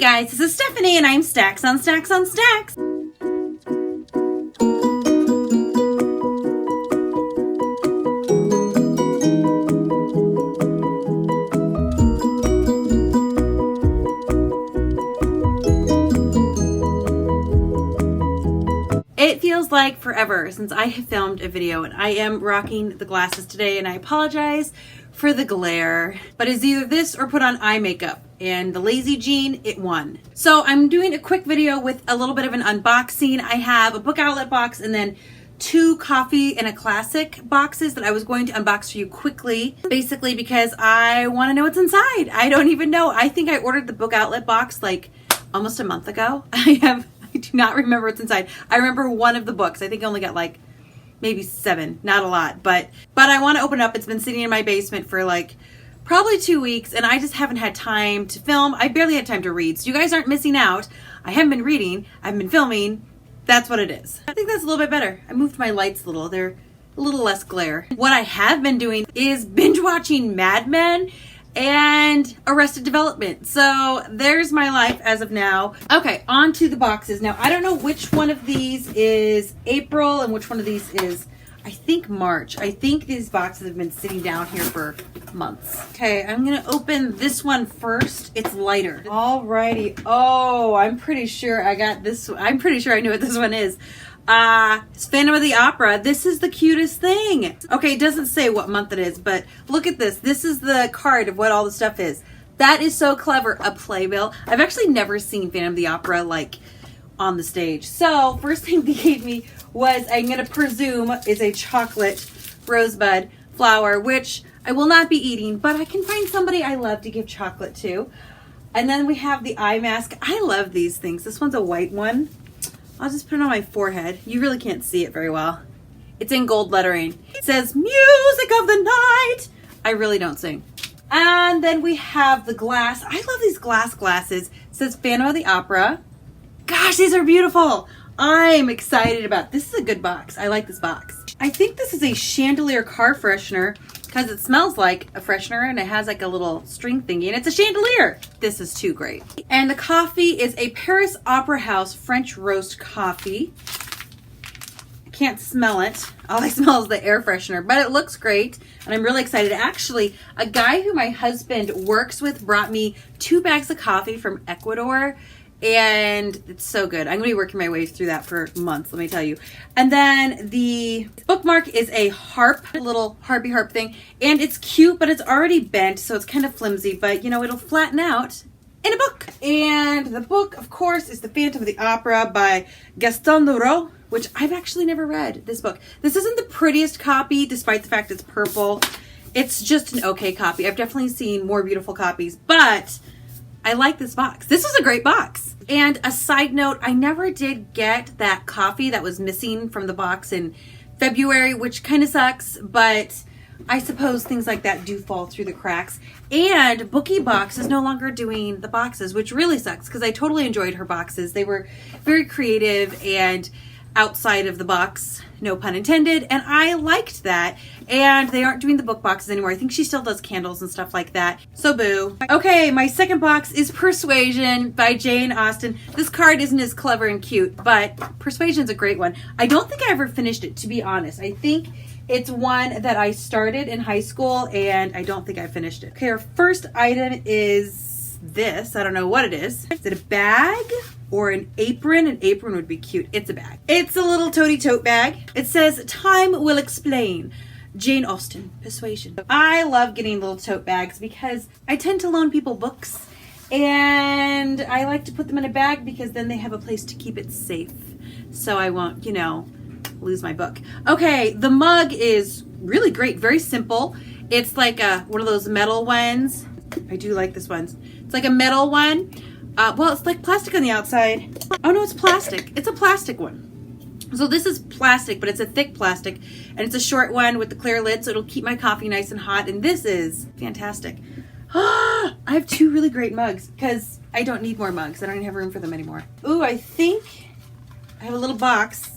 guys, this is Stephanie and I'm Stacks on Stacks on Stacks. It feels like forever since I have filmed a video, and I am rocking the glasses today, and I apologize for the glare, but it's either this or put on eye makeup, and the lazy gene, it won. So I'm doing a quick video with a little bit of an unboxing. I have a book outlet box and then 2 coffee and a classic boxes that I was going to unbox for you quickly, basically because I want to know what's inside. I don't even know. I think I ordered the book outlet box like almost a month ago. I do not remember what's inside. I remember one of the books. I think I only got like maybe 7, not a lot, but I want to open it up. It's been sitting in my basement for like probably 2 weeks, and I just haven't had time to film. I barely had time to read, so you guys aren't missing out. I haven't been reading. I've been filming. That's what it is. I think that's a little bit better. I moved my lights a little. They're a little less glare. What I have been doing is binge watching Mad Men and Arrested Development. So there's my life as of now. Okay, on to the boxes. Now, I don't know which one of these is April and which one of these is, I think, March. I think these boxes have been sitting down here for months. Okay, I'm gonna open this one first. It's lighter. Alrighty. Oh, I'm pretty sure I got this. I'm pretty sure I knew what this one is. It's Phantom of the Opera. This is the cutest thing. Okay, it doesn't say what month it is, but look at this. This is the card of what all the stuff is. That is so clever. A playbill. I've actually never seen Phantom of the Opera like on the stage. So first thing they gave me was, I'm gonna presume, is a chocolate rosebud flower, which I will not be eating, but I can find somebody I love to give chocolate to. And then we have the eye mask. I love these things. This one's a white one. I'll just put it on my forehead. You really can't see it very well. It's in gold lettering. It says, "Music of the Night." I really don't sing. And then we have the glass. I love these glass glasses. It says Phantom of the Opera. Gosh, these are beautiful. I'm excited about this. This is a good box. I like this box. I think this is a chandelier car freshener because it smells like a freshener and it has like a little string thingy and it's a chandelier. This is too great. And the coffee is a Paris Opera House French roast coffee. I can't smell it. All I smell is the air freshener, but it looks great and I'm really excited. Actually, a guy who my husband works with brought me 2 bags of coffee from Ecuador, and it's so good. I'm going to be working my way through that for months, let me tell you. And then the bookmark is a harp, little harpy harp thing. And it's cute, but it's already bent, so it's kind of flimsy. But, you know, it'll flatten out in a book. And the book, of course, is The Phantom of the Opera by Gaston Leroux, which I've actually never read this book. This isn't the prettiest copy, despite the fact it's purple. It's just an okay copy. I've definitely seen more beautiful copies, but I like this box. This was a great box. And a side note, I never did get that coffee that was missing from the box in February, which kind of sucks, but I suppose things like that do fall through the cracks. And Bookie Box is no longer doing the boxes, which really sucks because I totally enjoyed her boxes. They were very creative and outside of the box, no pun intended, and I liked that. And they aren't doing the book boxes anymore. I think she still does candles and stuff like that. So boo. Okay, my second box is Persuasion by Jane Austen. This card isn't as clever and cute, but Persuasion's a great one. I don't think I ever finished it, to be honest. I think it's one that I started in high school and I don't think I finished it. Okay, our first item is this. I don't know what it is. Is it a bag or an apron? An apron would be cute. It's a bag. It's a little toady tote bag. It says, "Time will explain." Jane Austen, Persuasion. I love getting little tote bags because I tend to loan people books and I like to put them in a bag because then they have a place to keep it safe. So I won't, you know, lose my book. Okay, the mug is really great. Very simple. It's like one of those metal ones. I do like this one. It's like a metal one. Well, it's like plastic on the outside. Oh no, it's plastic. It's a plastic one. So this is plastic, but it's a thick plastic, and it's a short one with the clear lid, so it'll keep my coffee nice and hot, and this is fantastic. I have 2 really great mugs, because I don't need more mugs. I don't even have room for them anymore. Ooh, I think I have a little box,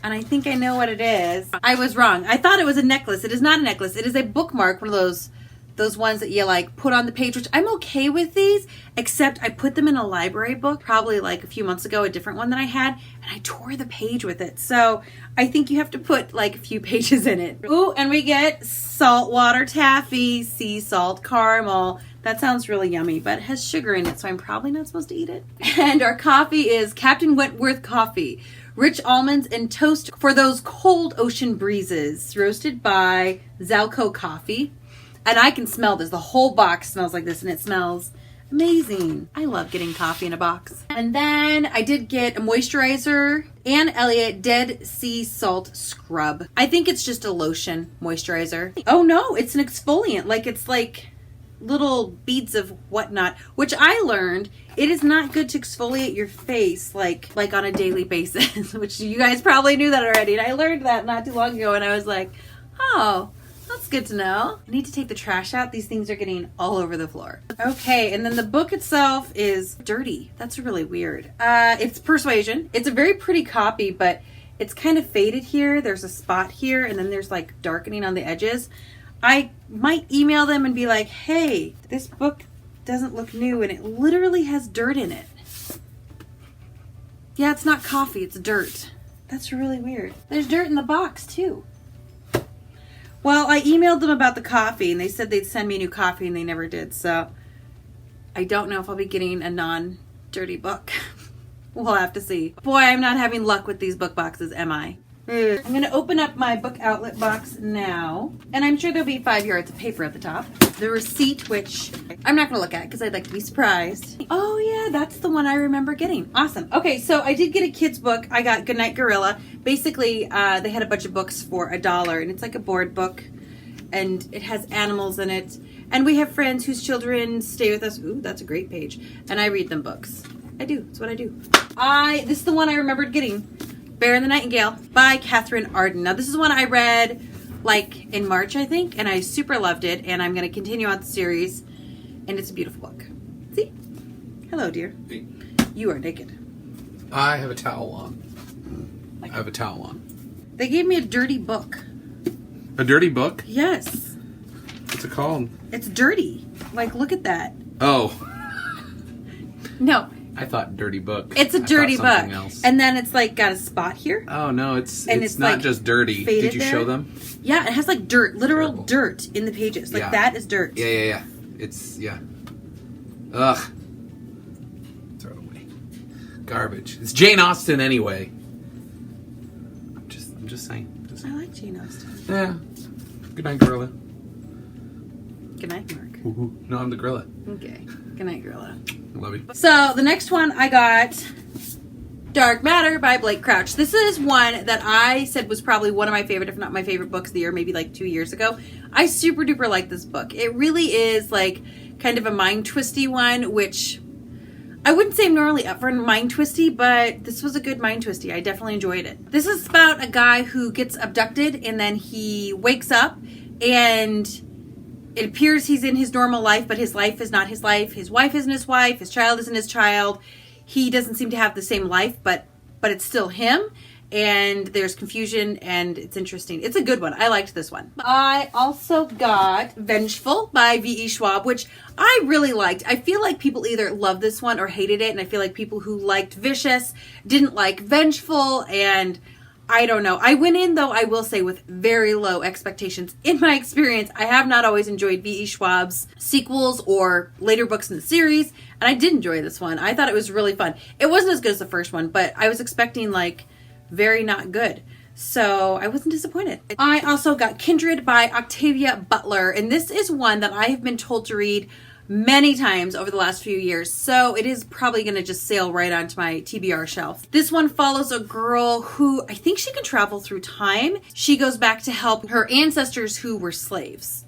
and I think I know what it is. I was wrong. I thought it was a necklace. It is not a necklace. It is a bookmark, one of those those ones that you like put on the page, which I'm okay with these, except I put them in a library book probably like a few months ago, a different one that I had, and I tore the page with it. So I think you have to put like a few pages in it. Ooh, and we get saltwater taffy, sea salt caramel. That sounds really yummy, but it has sugar in it, so I'm probably not supposed to eat it. And our coffee is Captain Wentworth coffee. Rich almonds and toast for those cold ocean breezes. Roasted by Zalco Coffee. And I can smell this. The whole box smells like this, and it smells amazing. I love getting coffee in a box. And then I did get a moisturizer, Anne Elliott Dead Sea Salt Scrub. I think it's just a lotion moisturizer. Oh no, it's an exfoliant. Like it's like little beads of whatnot, which I learned it is not good to exfoliate your face like on a daily basis, which you guys probably knew that already. And I learned that not too long ago, and I was like, oh, that's good to know. I need to take the trash out. These things are getting all over the floor. Okay, and then the book itself is dirty. That's really weird. It's Persuasion. It's a very pretty copy, but it's kind of faded here. There's a spot here, and then there's like darkening on the edges. I might email them and be like, hey, this book doesn't look new, and it literally has dirt in it. Yeah, it's not coffee, it's dirt. That's really weird. There's dirt in the box, too. Well, I emailed them about the coffee, and they said they'd send me a new coffee, and they never did. So I don't know if I'll be getting a non-dirty book. We'll have to see. Boy, I'm not having luck with these book boxes, am I? I'm going to open up my book outlet box now, and I'm sure there'll be 5 yards of paper at the top. The receipt, which I'm not going to look at because I'd like to be surprised. Oh yeah, that's the one I remember getting. Awesome. Okay, so I did get a kid's book. I got Goodnight Gorilla. Basically, they had a bunch of books for $1, and it's like a board book, and it has animals in it. And we have friends whose children stay with us. Ooh, that's a great page. And I read them books. I do. That's what I do. This is the one I remembered getting. Bear and the Nightingale by Catherine Arden. Now, this is one I read like in March, I think, and I super loved it, and I'm going to continue on the series, and it's a beautiful book. See? Hello, dear. Hey. You are naked. I have a towel on. I have a towel on. They gave me a dirty book. A dirty book? Yes. What's it called? It's dirty. Like, look at that. Oh. No. I thought dirty book. It's a dirty book. Else. And then it's like got a spot here. Oh no, it's and not like just dirty. Did you show them? Yeah, it has like dirt, literal Terrible. dirt in the pages. Like that is dirt. Yeah. It's Ugh. Throw it away. Garbage. It's Jane Austen anyway. I'm just saying. I like Jane Austen. Yeah. Good night, Gorilla. Good night, Mark. Ooh. No, I'm the gorilla. Okay. Good night, Gorilla. I love you. So the next one I got, Dark Matter by Blake Crouch. This is one that I said was probably one of my favorite, if not my favorite books of the year, maybe like 2 years ago. I super duper like this book. It really is like kind of a mind twisty one, which I wouldn't say I'm normally up for mind twisty, but this was a good mind twisty. I definitely enjoyed it. This is about a guy who gets abducted and then he wakes up and it appears he's in his normal life, but his life is not his life. His wife isn't his wife. His child isn't his child. He doesn't seem to have the same life, but it's still him. And there's confusion, and it's interesting. It's a good one. I liked this one. I also got Vengeful by V.E. Schwab, which I really liked. I feel like people either loved this one or hated it, and I feel like people who liked Vicious didn't like Vengeful, and I don't know. I went in, though, I will say, with very low expectations. In my experience, I have not always enjoyed V.E. Schwab's sequels or later books in the series, and I did enjoy this one. I thought it was really fun. It wasn't as good as the first one, but I was expecting, like, very not good. So I wasn't disappointed. I also got Kindred by Octavia Butler, and this is one that I have been told to read many times over the last few years, so it is probably going to just sail right onto my TBR shelf. This one follows a girl who I think she can travel through time. She goes back to help her ancestors who were slaves.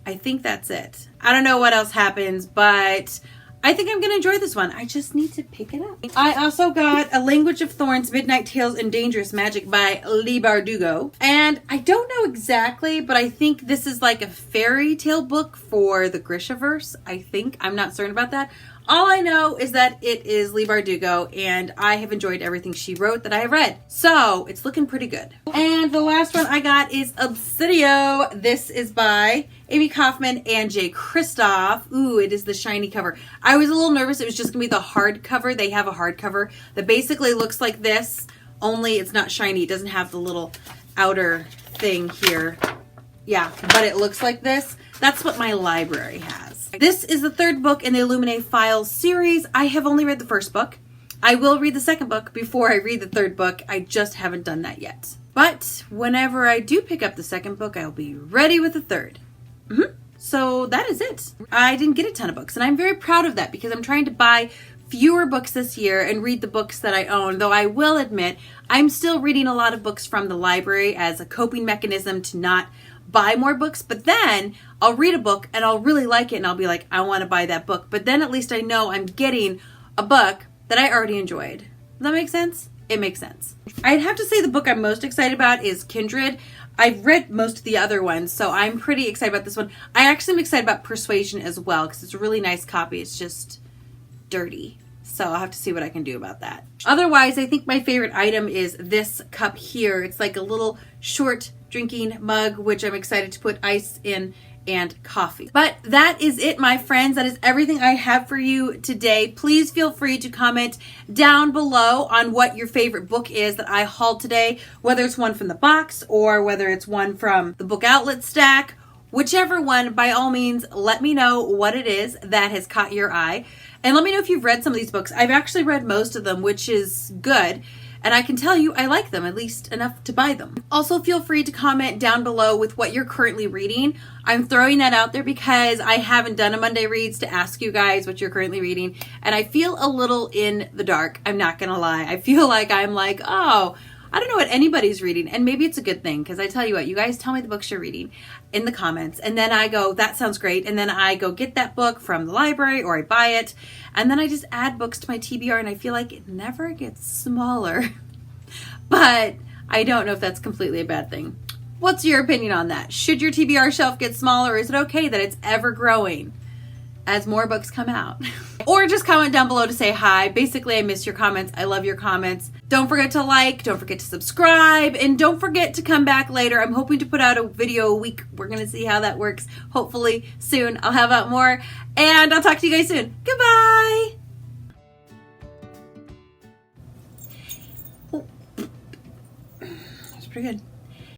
I think that's it. I don't know what else happens, but I think I'm going to enjoy this one. I just need to pick it up. I also got A Language of Thorns, Midnight Tales, and Dangerous Magic by Leigh Bardugo. And I don't know exactly, but I think this is like a fairy tale book for the Grishaverse. I think. I'm not certain about that. All I know is that it is Leigh Bardugo, and I have enjoyed everything she wrote that I have read. So it's looking pretty good. And the last one I got is Obsidio. This is by Amy Kaufman and Jay Kristoff. Ooh, it is the shiny cover. I was a little nervous it was just going to be the hard cover. They have a hard cover that basically looks like this, only it's not shiny. It doesn't have the little outer thing here. Yeah, but it looks like this. That's what my library has. This is the third book in the Illuminae Files series. I have only read the first book. I will read the second book before I read the third book. I just haven't done that yet. But whenever I do pick up the second book, I'll be ready with the third. So that is it. I didn't get a ton of books, and I'm very proud of that because I'm trying to buy fewer books this year and read the books that I own, though I will admit I'm still reading a lot of books from the library as a coping mechanism to not buy more books. But then I'll read a book and I'll really like it and I'll be like, I want to buy that book. But then at least I know I'm getting a book that I already enjoyed. Does that make sense? It makes sense. I'd have to say the book I'm most excited about is Kindred. I've read most of the other ones, so I'm pretty excited about this one. I actually am excited about Persuasion as well because it's a really nice copy. It's just dirty. So I'll have to see what I can do about that. Otherwise, I think my favorite item is this cup here. It's like a little short drinking mug, which I'm excited to put ice in and coffee. But that is it, my friends. That is everything I have for you today. Please feel free to comment down below on what your favorite book is that I hauled today, whether it's one from the box or whether it's one from the book outlet stack. Whichever one, by all means, let me know what it is that has caught your eye. And let me know if you've read some of these books. I've actually read most of them, which is good. And I can tell you I like them, at least enough to buy them. Also, feel free to comment down below with what you're currently reading. I'm throwing that out there because I haven't done a Monday Reads to ask you guys what you're currently reading. And I feel a little in the dark. I'm not going to lie. I feel like I'm like, oh, I don't know what anybody's reading. And maybe it's a good thing because I tell you what, you guys tell me the books you're reading in the comments. And then I go, that sounds great. And then I go get that book from the library or I buy it. And then I just add books to my TBR and I feel like it never gets smaller. But I don't know if that's completely a bad thing. What's your opinion on that? Should your TBR shelf get smaller? Or is it okay that it's ever growing as more books come out? Or just comment down below to say hi. Basically, I miss your comments. I love your comments. Don't forget to like, don't forget to subscribe, and don't forget to come back later. I'm hoping to put out a video a week. We're going to see how that works. Hopefully soon I'll have out more. And I'll talk to you guys soon. Goodbye. That's pretty good.